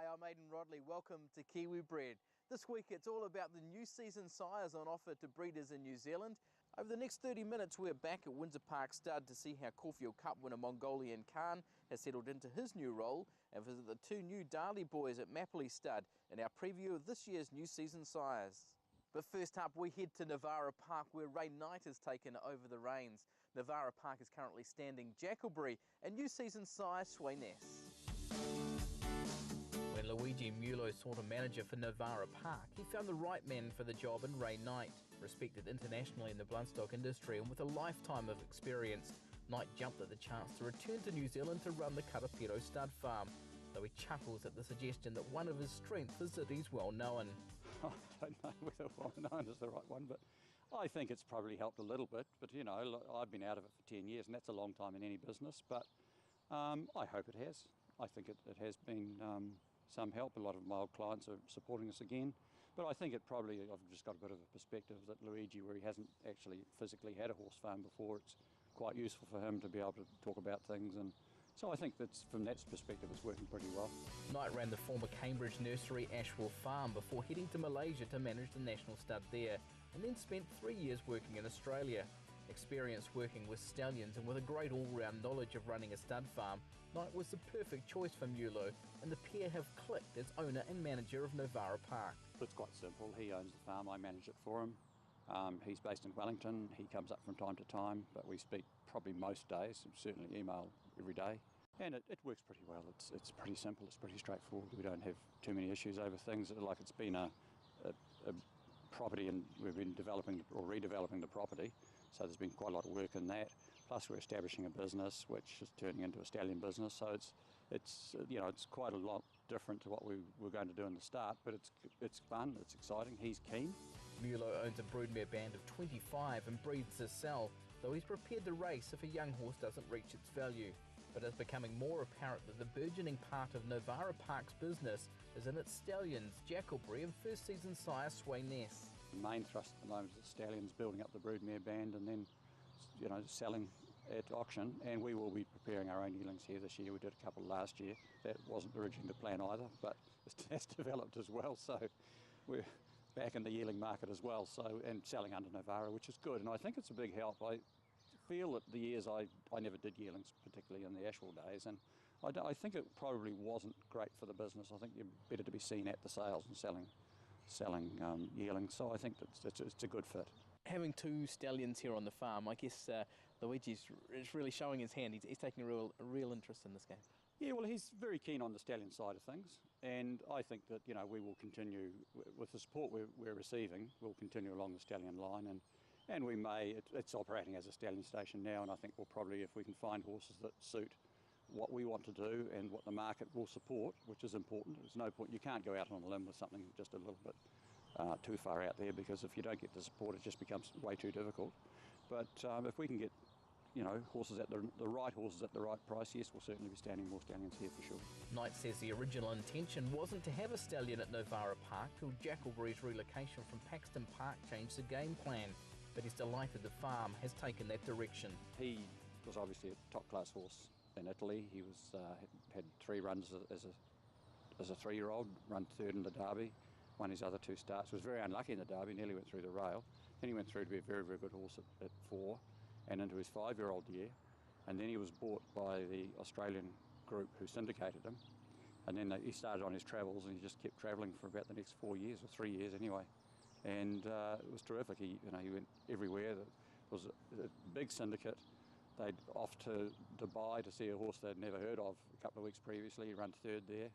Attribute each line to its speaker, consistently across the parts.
Speaker 1: I'm Aidan Rodley. Welcome to Kiwi Bred. This week it's all about the new season sires on offer to breeders in New Zealand. Over the next 30 minutes we're back at Windsor Park Stud to see how Caulfield Cup winner Mongolian Khan has settled into his new role and visit the two new Darley boys at Mapley Stud in our preview of this year's new season sires. But first up we head to Novara Park where Ray Knight has taken over the reins. Novara Park is currently standing Jack Aubrey and new season sire Sweynesse. When Luigi Muollo sought a manager for Novara Park, he found the right man for the job in Ray Knight. Respected internationally in the bloodstock industry and with a lifetime of experience, Knight jumped at the chance to return to New Zealand to run the Karapiro stud farm, though he chuckles at the suggestion that one of his strengths is that he's well known.
Speaker 2: I don't know whether well known is the right one, but I think it's probably helped a little bit. But you know, I've been out of it for 10 years and that's a long time in any business, but I hope it has. I think it has been some help. A lot of my old clients are supporting us again, but I think it probably, I've just got a bit of a perspective that Luigi, where he hasn't actually physically had a horse farm before, it's quite useful for him to be able to talk about things, and so I think that's, from that perspective, it's working pretty well.
Speaker 1: Knight ran the former Cambridge nursery Ashwell Farm before heading to Malaysia to manage the national stud there, and then spent 3 years working in Australia. Experienced working with stallions and with a great all-round knowledge of running a stud farm, Knight was the perfect choice for Muollo, and the pair have clicked as owner and manager of Novara Park.
Speaker 2: It's quite simple. He owns the farm, I manage it for him. He's based in Wellington. He comes up from time to time, but we speak probably most days, certainly email every day. And it works pretty well. It's pretty simple, it's pretty straightforward. We don't have too many issues over things. Like, it's been a property, and we've been developing or redeveloping the property, so there's been quite a lot of work in that. Plus we're establishing a business which is turning into a stallion business, so it's you know, it's quite a lot different to what we were going to do in the start, but it's fun, it's exciting, he's keen.
Speaker 1: Muollo owns a broodmare band of 25 and breeds to sell, though he's prepared to race if a young horse doesn't reach its value. But it's becoming more apparent that the burgeoning part of Novara Park's business is in its stallions, Jack Aubrey and first season sire Sweynesse.
Speaker 2: The main thrust at the moment is the stallions, building up the broodmare band and then, you know, selling at auction, and we will be preparing our own yearlings here this year. We did a couple last year. That wasn't originally the plan either, but it has developed as well, so we're back in the yearling market as well, so, and selling under Novara, which is good, and I think it's a big help. I feel that the years I never did yearlings, particularly in the Ashwell days, and I think it probably wasn't great for the business. I think you're better to be seen at the sales and selling yearlings, so I think that it's a good fit.
Speaker 1: Having two stallions here on the farm, I guess Luigi's really showing his hand. He's taking a real interest in this game.
Speaker 2: Yeah, well, he's very keen on the stallion side of things, and I think that, you know, we will continue with the support we're receiving. We'll continue along the stallion line, and we may. It's operating as a stallion station now, and I think we'll probably, if we can find horses that suit what we want to do and what the market will support, which is important. There's no point, you can't go out on a limb with something just a little bit too far out there, because if you don't get the support it just becomes way too difficult. But if we can get, you know, horses at the right horses at the right price, yes, we'll certainly be standing more stallions here for sure.
Speaker 1: Knight says the original intention wasn't to have a stallion at Novara Park till Jack Aubrey's relocation from Paxton Park changed the game plan, but he's delighted the farm has taken that direction.
Speaker 2: He was obviously a top class horse in Italy. He was had 3 runs as a 3-year-old, run third in the Derby, won his other 2 starts, was very unlucky in the Derby, nearly went through the rail. Then he went through to be a very, very good horse at 4 and into his 5-year-old year, and then he was bought by the Australian group who syndicated him, and then he started on his travels, and he just kept travelling for about the next 4 years, or 3 years anyway, and it was terrific. He went everywhere. There was a big syndicate. They'd off to Dubai to see a horse they'd never heard of a couple of weeks previously. He ran third there.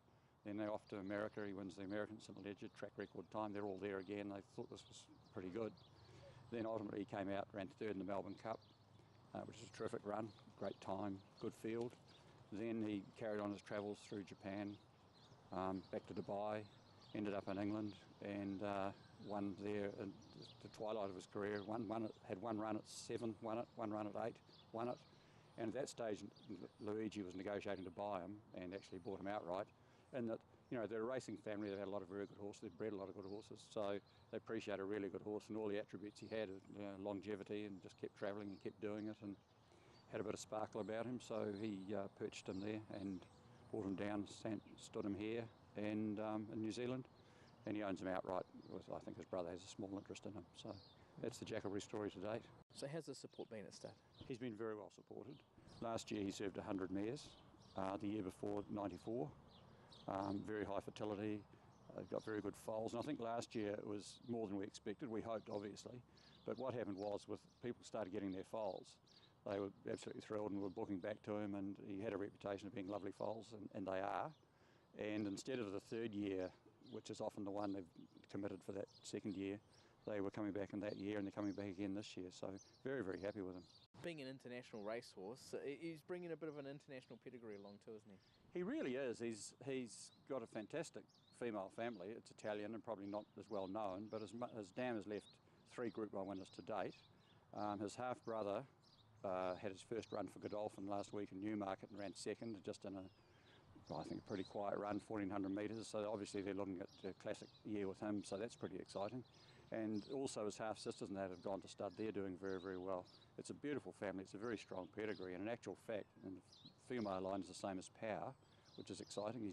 Speaker 2: Then they're off to America. He wins the American St. Leger, track record time. They're all there again. They thought this was pretty good. Then ultimately he came out, ran third in the Melbourne Cup, which was a terrific run, great time, good field. Then he carried on his travels through Japan, back to Dubai, ended up in England, and won there in the twilight of his career. Had one run at 7, won it, one run at 8, won it. And at that stage, Luigi was negotiating to buy him, and actually bought him outright. And that, you know, they're a racing family. They've had a lot of very good horses. They've bred a lot of good horses, so they appreciate a really good horse and all the attributes he had, longevity, and just kept travelling and kept doing it, and had a bit of sparkle about him. So he purchased him there and brought him down, stood him here, and in New Zealand, and he owns them outright. I think his brother has a small interest in him. So that's the Jakkalberry story to date.
Speaker 1: So how's the support been at stud?
Speaker 2: He's been very well supported. Last year he served 100 mares, the year before 94. Very high fertility, got very good foals, and I think last year it was more than we expected. We hoped, obviously, but what happened was, with people started getting their foals, they were absolutely thrilled and were booking back to him, and he had a reputation of being lovely foals, and they are. And instead of the third year, which is often the one they've committed for that second year, they were coming back in that year, and they're coming back again this year. So very, very happy with him.
Speaker 1: Being an international racehorse, he's bringing a bit of an international pedigree along too, isn't he?
Speaker 2: He really is. He's got a fantastic female family. It's Italian and probably not as well known, but his dam has left 3 Group 1 winners to date. His half-brother had his first run for Godolphin last week in Newmarket and ran second, just in I think a pretty quiet run, 1400 metres. So obviously they're looking at a classic year with him, so that's pretty exciting. And also his half-sisters and that have gone to stud. They're doing very, very well. It's a beautiful family. It's a very strong pedigree. And in actual fact, and the female line is the same as Power, which is exciting.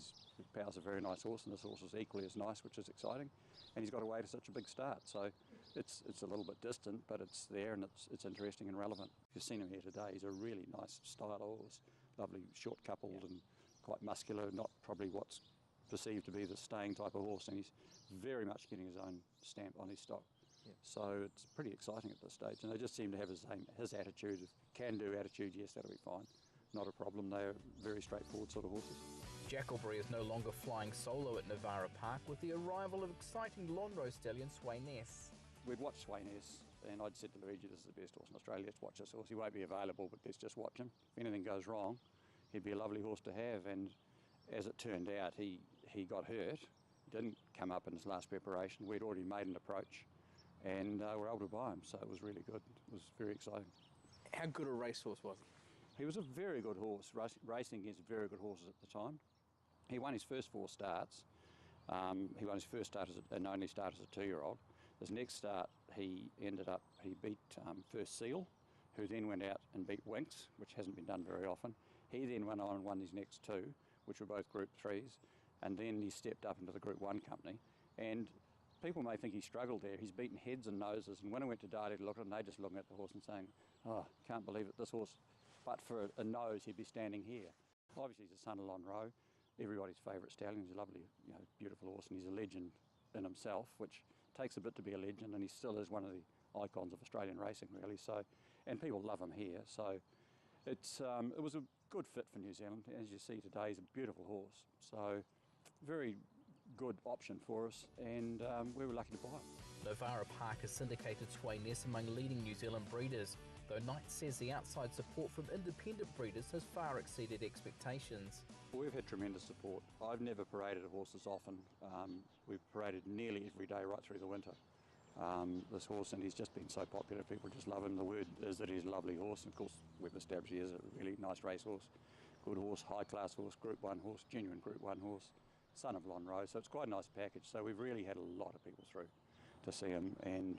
Speaker 2: Power's a very nice horse, and this horse is equally as nice, which is exciting. And he's got away to such a big start. So it's a little bit distant, but it's there, and it's interesting and relevant. You've seen him here today. He's a really nice style horse, lovely short coupled and quite muscular, not probably what's perceived to be the staying type of horse, and he's very much getting his own stamp on his stock. Yeah. So it's pretty exciting at this stage, and they just seem to have his attitude, can-do attitude. Yes, that'll be fine, not a problem. They're very straightforward sort of horses.
Speaker 1: Jack Aubrey is no longer flying solo at Novara Park with the arrival of exciting Lonro stallion Sweynesse.
Speaker 2: We'd watched Sweynesse, and I'd said to Luigi, this is the best horse in Australia, let's watch this horse. He won't be available, but let's just watch him. If anything goes wrong, he'd be a lovely horse to have. And as it turned out, he got hurt, didn't come up in his last preparation. We'd already made an approach, and were able to buy him, so it was really good. It was very exciting.
Speaker 1: How good a racehorse was he?
Speaker 2: He was a very good horse, racing against very good horses at the time. He won his first 4 starts. He won his first start and only start as a 2-year-old. His next start, he beat First Seal, who then went out and beat Winks, which hasn't been done very often. He then went on and won his next 2, which were both Group 3s, and then he stepped up into the Group 1 company. And people may think he struggled there. He's beaten heads and noses, and when I went to Dardie to look at him, they just looking at the horse and saying, oh, can't believe it, this horse, but for a nose, he'd be standing here. Obviously, he's a son of Lonro, everybody's favourite stallion. He's a lovely, beautiful horse, and he's a legend in himself, which takes a bit to be a legend, and he still is one of the icons of Australian racing, really. So, and people love him here. So, it was a good fit for New Zealand. As you see today, he's a beautiful horse. So, very good option for us, and we were lucky to buy it.
Speaker 1: Novara Park has syndicated Sweynesse among leading New Zealand breeders, though Knight says the outside support from independent breeders has far exceeded expectations.
Speaker 2: We've had tremendous support. I've never paraded a horse as often. We've paraded nearly every day right through the winter. This horse, and he's just been so popular, people just love him. The word is that he's a lovely horse, and of course we've established he is a really nice racehorse, good horse, high class horse, Group 1 horse, genuine Group 1 horse, son of Lonro, so it's quite a nice package. So we've really had a lot of people through to see him, and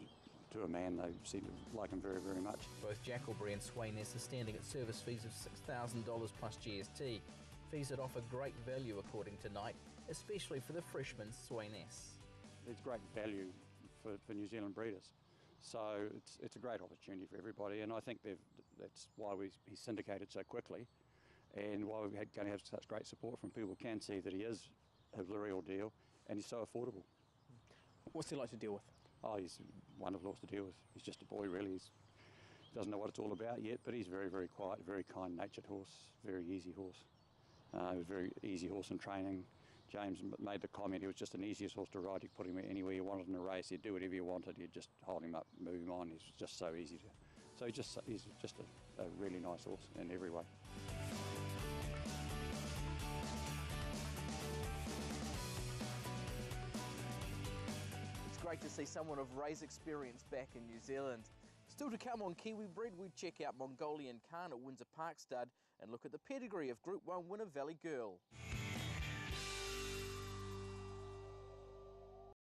Speaker 2: to a man they seem to like him very, very much.
Speaker 1: Both Jakkalberry and Sweynesse are standing at service fees of $6,000 plus GST, fees that offer great value according to Knight, especially for the freshman Sweynesse.
Speaker 2: It's great value for New Zealand breeders, so it's a great opportunity for everybody, and I think that's why he syndicated so quickly, and why we're going to have such great support from people. Can see that he is the real deal, and he's so affordable.
Speaker 1: What's he like to deal with?
Speaker 2: Oh, he's a wonderful horse to deal with. He's just a boy, really. He doesn't know what it's all about yet, but he's very, very quiet, very kind-natured horse, very easy horse. He was a very easy horse in training. James made the comment he was just an easiest horse to ride. You put him anywhere you wanted in a race, he'd do whatever you wanted. You'd just hold him up, move him on. He's just so easy to. So he's just a really nice horse in every way.
Speaker 1: It's great to see someone of Ray's experience back in New Zealand. Still to come on Kiwi Bred, we check out Mongolian Khan at Windsor Park Stud and look at the pedigree of Group 1 winner Valley Girl.